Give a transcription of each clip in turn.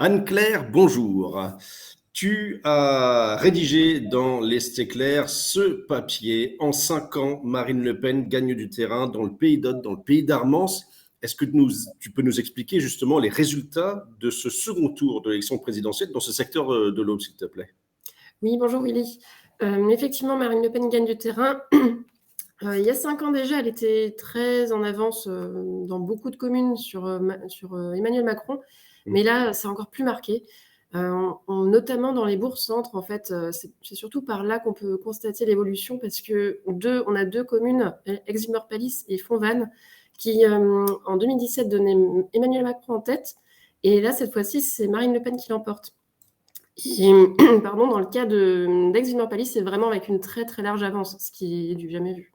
Anne-Claire, bonjour. Tu as rédigé dans l'Est éclair ce papier. En 5 ans, Marine Le Pen gagne du terrain dans le pays d'Aude, dans le pays d'Armance. Est-ce que tu peux nous expliquer justement les résultats de ce second tour de l'élection présidentielle dans ce secteur de l'Aude, s'il te plaît? Oui, bonjour Willy. Effectivement, Marine Le Pen gagne du terrain. Il y a 5 ans déjà, elle était très en avance dans beaucoup de communes sur Emmanuel Macron. Mais là, c'est encore plus marqué. Notamment dans les bourgs-centres, en fait, c'est surtout par là qu'on peut constater l'évolution parce on a 2 communes, Exumeur-Pallis et Fontvannes, qui en 2017 donnaient Emmanuel Macron en tête. Et là, cette fois-ci, c'est Marine Le Pen qui l'emporte. Et pardon, dans le cas d'Aix-Villers-Pallis, c'est vraiment avec une très très large avance, ce qui est du jamais vu.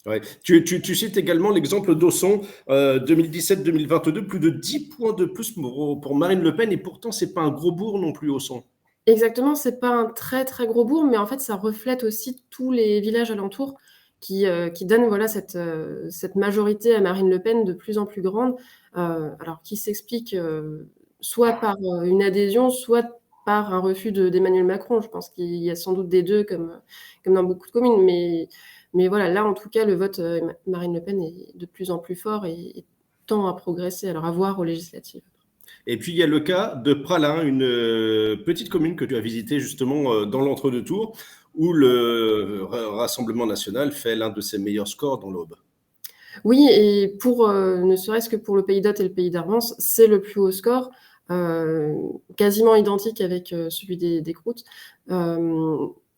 Ouais. Tu cites également l'exemple d'Auxon, 2017-2022, plus de 10 points de plus pour Marine Le Pen, et pourtant, c'est pas un gros bourg non plus, Auxon. Exactement, c'est pas un très très gros bourg, mais en fait, ça reflète aussi tous les villages alentours qui donnent voilà, cette majorité à Marine Le Pen de plus en plus grande, alors qui s'explique soit par une adhésion, soit par un refus d'Emmanuel Macron. Je pense qu'il y a sans doute des deux, comme dans beaucoup de communes. Mais voilà, là, en tout cas, le vote Marine Le Pen est de plus en plus fort et tend à progresser. Alors, à voir aux législatives. Et puis, il y a le cas de Pralin, une petite commune que tu as visitée justement dans l'entre-deux-tours, où le Rassemblement national fait l'un de ses meilleurs scores dans l'Aube. Oui, et ne serait-ce que pour le pays d'Aude et le pays d'Armance, c'est le plus haut score, quasiment identique avec celui des Croûtes,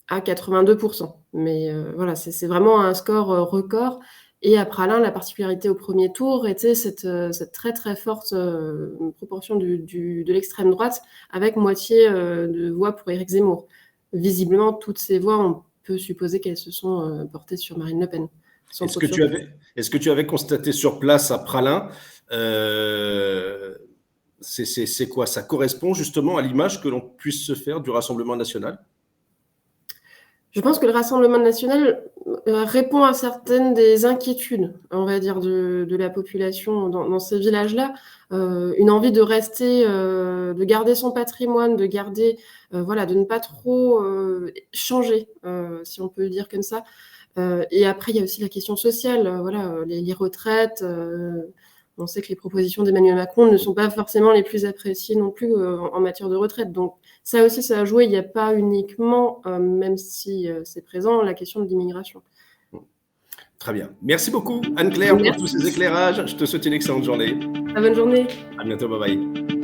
à 82%. Mais voilà, c'est vraiment un score record. Et à Pralin, la particularité au premier tour était cette très très forte proportion de l'extrême droite, avec moitié de voix pour Éric Zemmour. Visiblement, toutes ces voix, on peut supposer qu'elles se sont portées sur Marine Le Pen. Est-ce que tu avais constaté sur place à Pralin, c'est quoi? Ça correspond justement à l'image que l'on puisse se faire du Rassemblement national? Je pense que le Rassemblement national répond à certaines des inquiétudes, on va dire, de la population dans ces villages-là. Une envie de rester, de garder son patrimoine, voilà, de ne pas trop changer, si on peut le dire comme ça. Et après, il y a aussi la question sociale, voilà, les retraites. On sait que les propositions d'Emmanuel Macron ne sont pas forcément les plus appréciées non plus en matière de retraite. Donc ça aussi, ça a joué. Il n'y a pas uniquement, même si c'est présent, la question de l'immigration. Très bien. Merci beaucoup, Anne-Claire, pour tous ces éclairages. Je te souhaite une excellente journée. Bonne journée. À bientôt, bye bye.